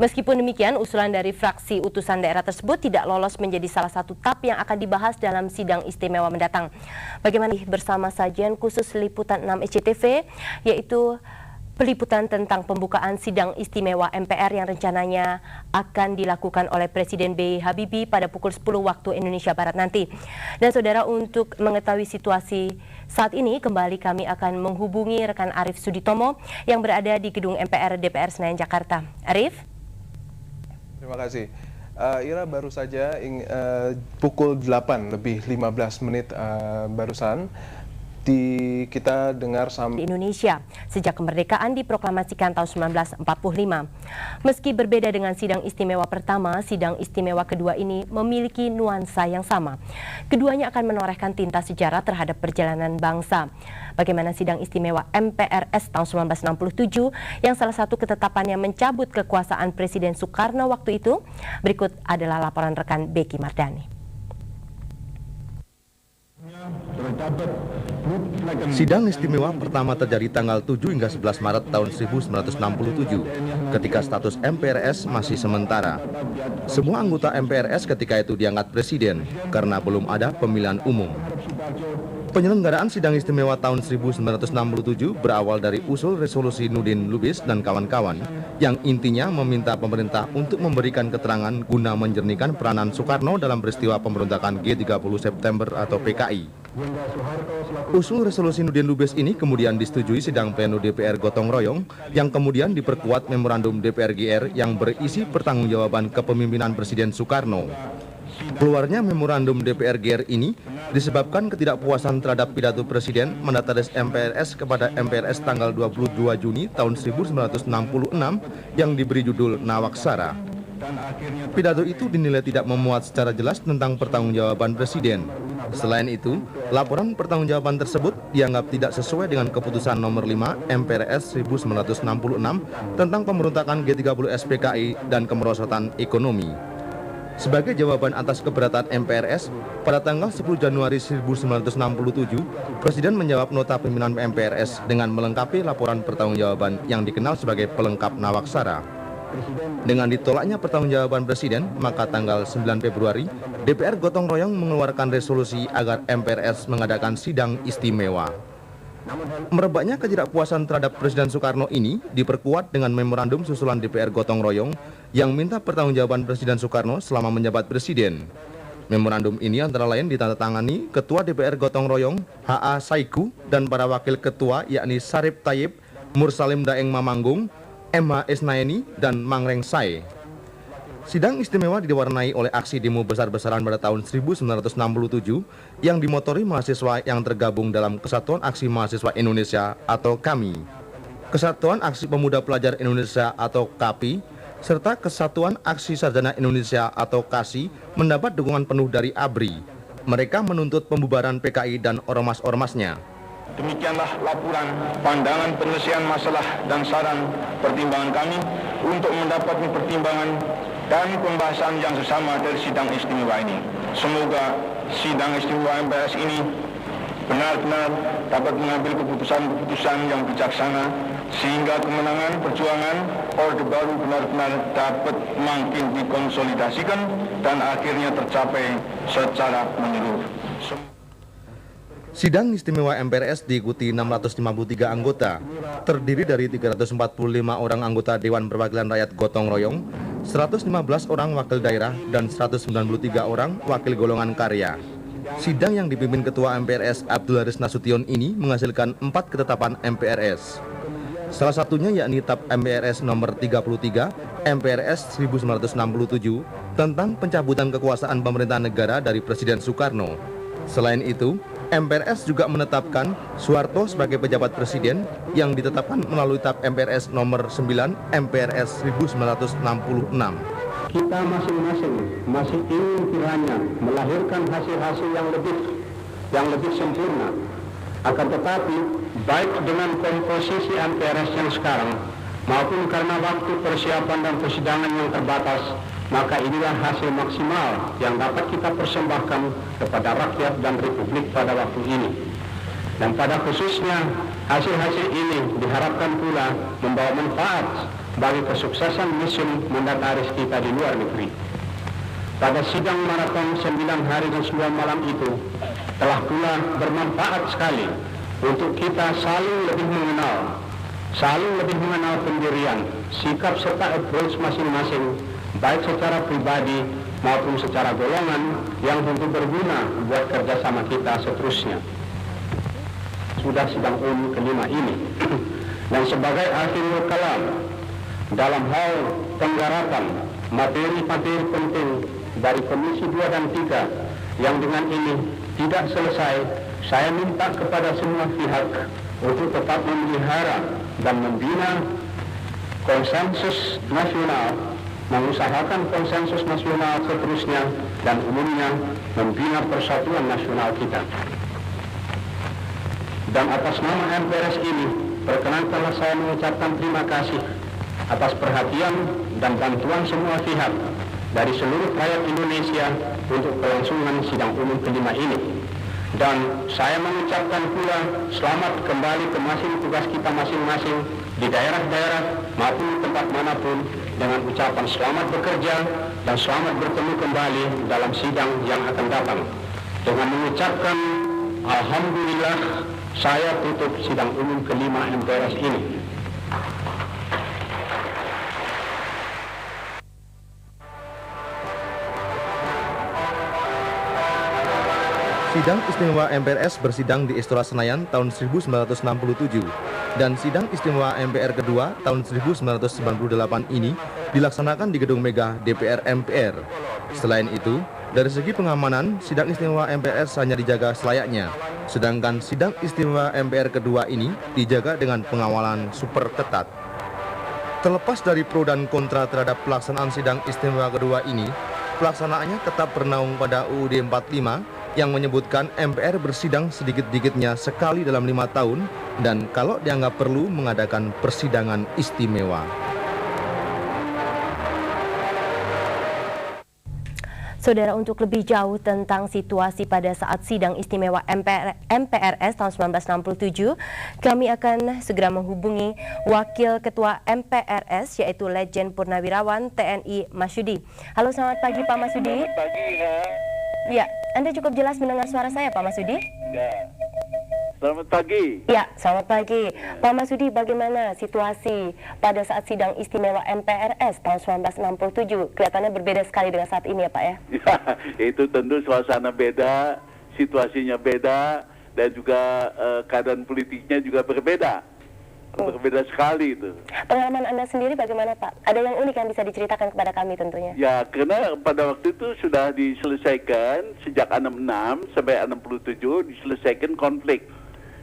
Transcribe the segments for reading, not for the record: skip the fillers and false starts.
Meskipun demikian, usulan dari fraksi utusan daerah tersebut tidak lolos menjadi salah satu tahap yang akan dibahas dalam sidang istimewa mendatang. Bagaimana bersama sajian khusus liputan 6 SCTV, yaitu peliputan tentang pembukaan sidang istimewa MPR yang rencananya akan dilakukan oleh Presiden B. Habibie pada pukul 10 waktu Indonesia Barat nanti. Dan saudara, untuk mengetahui situasi saat ini, kembali kami akan menghubungi rekan Arif Suditomo yang berada di gedung MPR DPR Senayan, Jakarta. Arif? Terima kasih. Ira, baru saja pukul 8 lebih 15 menit barusan kita dengar di Indonesia sejak kemerdekaan diproklamasikan tahun 1945. Meski berbeda dengan sidang istimewa pertama, sidang istimewa kedua ini memiliki nuansa yang sama. Keduanya akan menorehkan tinta sejarah terhadap perjalanan bangsa. Bagaimana sidang istimewa MPRS tahun 1967 yang salah satu ketetapannya mencabut kekuasaan Presiden Soekarno waktu itu? Berikut adalah laporan rekan Becky Mardani. Sidang istimewa pertama terjadi tanggal 7 hingga 11 Maret tahun 1967 ketika status MPRS masih sementara. Semua anggota MPRS ketika itu diangkat presiden karena belum ada pemilihan umum. Penyelenggaraan sidang istimewa tahun 1967 berawal dari usul resolusi Nurdin Lubis dan kawan-kawan yang intinya meminta pemerintah untuk memberikan keterangan guna menjernihkan peranan Soekarno dalam peristiwa pemberontakan G30 September atau PKI. Usul resolusi Nurdin Lubis ini kemudian disetujui sidang pleno DPR gotong royong yang kemudian diperkuat memorandum DPR GR yang berisi pertanggungjawaban kepemimpinan Presiden Soekarno. Keluarnya memorandum DPR GR ini disebabkan ketidakpuasan terhadap pidato Presiden Mandataris MPRS kepada MPRS tanggal 22 Juni tahun 1966 yang diberi judul Nawaksara. Pidato itu dinilai tidak memuat secara jelas tentang pertanggungjawaban Presiden. Selain itu, laporan pertanggungjawaban tersebut dianggap tidak sesuai dengan keputusan nomor 5 MPRS 1966 tentang pemberontakan G30 SPKI dan kemerosotan ekonomi. Sebagai jawaban atas keberatan MPRS, pada tanggal 10 Januari 1967, Presiden menjawab nota pimpinan MPRS dengan melengkapi laporan pertanggungjawaban yang dikenal sebagai pelengkap Nawaksara. Dengan ditolaknya pertanggungjawaban Presiden, maka tanggal 9 Februari, DPR gotong royong mengeluarkan resolusi agar MPRS mengadakan sidang istimewa. Merebaknya ketidakpuasan terhadap Presiden Soekarno ini diperkuat dengan memorandum susulan DPR gotong royong yang minta pertanggungjawaban Presiden Soekarno selama menjabat Presiden. Memorandum ini antara lain ditandatangani Ketua DPR gotong royong H.A. Saiku dan para wakil ketua yakni Sarip Tayyip, Mursalim Daeng Mamanggung, M.H. Isnaini, dan Mangreng Sai. Sidang istimewa diwarnai oleh aksi demo besar-besaran pada tahun 1967 yang dimotori mahasiswa yang tergabung dalam Kesatuan Aksi Mahasiswa Indonesia atau KAMI, Kesatuan Aksi Pemuda Pelajar Indonesia atau KAPI, serta Kesatuan Aksi Sarjana Indonesia atau KASI mendapat dukungan penuh dari ABRI. Mereka menuntut pembubaran PKI dan ormas-ormasnya. Demikianlah laporan, pandangan, penyelesaian masalah dan saran pertimbangan kami untuk mendapat pertimbangan dan pembahasan yang sesama dari sidang istimewa ini. Semoga sidang istimewa MPRS ini benar-benar dapat mengambil keputusan-keputusan yang bijaksana sehingga kemenangan perjuangan Orde Baru benar-benar dapat makin dikonsolidasikan dan akhirnya tercapai secara menyeluruh. Sidang istimewa MPRS diikuti 653 anggota, terdiri dari 345 orang anggota Dewan Perwakilan Rakyat Gotong Royong, 115 orang wakil daerah, dan 193 orang wakil golongan karya. Sidang yang dipimpin Ketua MPRS Abdul Haris Nasution ini menghasilkan 4 ketetapan MPRS. Salah satunya yakni TAP MPRS nomor 33 MPRS 1967 tentang pencabutan kekuasaan pemerintahan negara dari Presiden Soekarno. Selain itu, MPRS juga menetapkan Soeharto sebagai pejabat presiden yang ditetapkan melalui TAP MPRS nomor 9 MPRS 1966. Kita masing-masing masih ingin kiranya melahirkan hasil-hasil yang lebih sempurna. Akan tetapi, baik dengan komposisi MPRS yang sekarang maupun karena waktu persiapan dan persidangan yang terbatas, maka inilah hasil maksimal yang dapat kita persembahkan kepada rakyat dan Republik pada waktu ini. Dan pada khususnya, hasil-hasil ini diharapkan pula membawa manfaat bagi kesuksesan misi mandataris kita di luar negeri. Pada sidang maraton 9 hari dan 9 malam itu telah pula bermanfaat sekali untuk kita saling lebih mengenal pendirian, sikap serta approach masing-masing, baik secara pribadi maupun secara golongan, yang tentu berguna buat kerjasama kita seterusnya. Sudah sidang umum kelima ini. Dan sebagai akhirul kalam dalam hal penggarapan materi-materi penting dari Komisi 2 dan 3 yang dengan ini tidak selesai, saya minta kepada semua pihak untuk tetap memelihara dan membina konsensus nasional, mengusahakan konsensus nasional seterusnya, dan umumnya membina persatuan nasional kita. Dan atas nama MPRS ini, perkenankanlah saya mengucapkan terima kasih atas perhatian dan bantuan semua pihak dari seluruh rakyat Indonesia untuk kelangsungan sidang umum kelima ini. Dan saya mengucapkan pula selamat kembali ke tugas kita masing-masing di daerah-daerah maupun tempat manapun, dengan ucapan selamat bekerja dan selamat bertemu kembali dalam sidang yang akan datang. Dengan mengucapkan alhamdulillah, saya tutup sidang umum kelima MPRS ini. Sidang Istimewa MPRS bersidang di Istora Senayan tahun 1967 dan Sidang Istimewa MPR kedua tahun 1998 ini dilaksanakan di Gedung Mega DPR MPR. Selain itu, dari segi pengamanan, Sidang Istimewa MPRS hanya dijaga selayaknya, sedangkan Sidang Istimewa MPR kedua ini dijaga dengan pengawalan super ketat. Terlepas dari pro dan kontra terhadap pelaksanaan Sidang Istimewa kedua ini, pelaksanaannya tetap bernaung pada UUD 45 yang menyebutkan MPR bersidang sedikit-dikitnya sekali dalam 5 tahun dan kalau dianggap perlu mengadakan persidangan istimewa. Saudara, untuk lebih jauh tentang situasi pada saat sidang istimewa MPRS tahun 1967, kami akan segera menghubungi Wakil Ketua MPRS, yaitu Legend Purnawirawan TNI Masyudi. Halo, selamat pagi Pak Masyudi. Selamat pagi ya. Ya, Anda cukup jelas mendengar suara saya Pak Masyudi? Ya. Selamat pagi. Ya, selamat pagi. Pak Masyudi, bagaimana situasi pada saat sidang istimewa MPRS tahun 1967? Kelihatannya berbeda sekali dengan saat ini ya Pak ya? Ya, itu tentu suasana beda, situasinya beda, dan juga keadaan politiknya juga berbeda. Berbeda sekali itu. Pengalaman Anda sendiri bagaimana Pak? Ada yang unik yang bisa diceritakan kepada kami tentunya? Ya, karena pada waktu itu sudah diselesaikan sejak 66 sampai 67 diselesaikan konflik.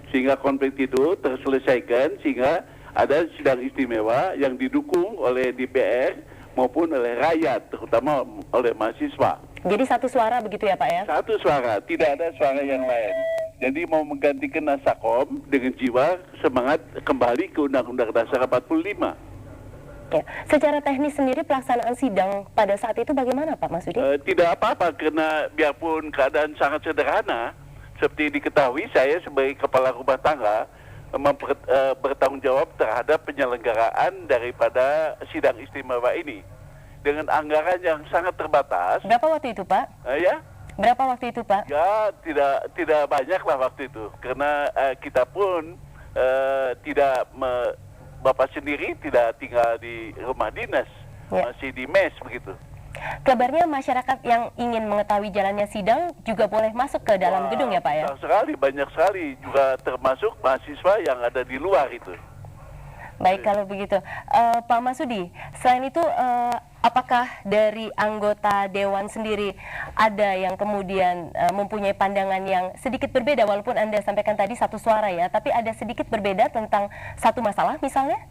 Sehingga konflik itu terselesaikan sehingga ada sidang istimewa yang didukung oleh DPR maupun oleh rakyat, terutama oleh mahasiswa. Jadi satu suara begitu ya Pak ya? Satu suara, tidak ada suara yang lain. Jadi mau menggantikan Nasakom dengan jiwa semangat kembali ke Undang-Undang Dasar 45. Ya. Secara teknis sendiri pelaksanaan sidang pada saat itu bagaimana Pak Masyudi? Tidak apa-apa, karena biarpun keadaan sangat sederhana, seperti diketahui saya sebagai kepala rumah tangga bertanggung jawab terhadap penyelenggaraan daripada sidang istimewa ini dengan anggaran yang sangat terbatas. Berapa waktu itu Pak? Ya? Berapa waktu itu Pak? Ya, tidak banyak lah waktu itu, karena kita pun Bapak sendiri tidak tinggal di rumah dinas, ya. Masih di mes begitu. Kabarnya masyarakat yang ingin mengetahui jalannya sidang juga boleh masuk ke dalam gedung ya Pak ya? Banyak sekali, juga termasuk mahasiswa yang ada di luar itu. Baik, kalau begitu. Pak Masyudi, selain itu apakah dari anggota Dewan sendiri ada yang kemudian mempunyai pandangan yang sedikit berbeda, walaupun Anda sampaikan tadi satu suara ya, tapi ada sedikit berbeda tentang satu masalah misalnya?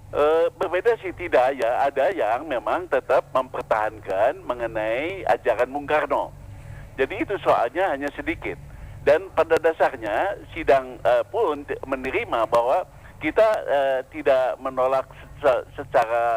Berbeda sih tidak ya, ada yang memang tetap mempertahankan mengenai ajaran Bung Karno. Jadi itu soalnya hanya sedikit. Dan pada dasarnya sidang pun menerima bahwa kita tidak menolak secara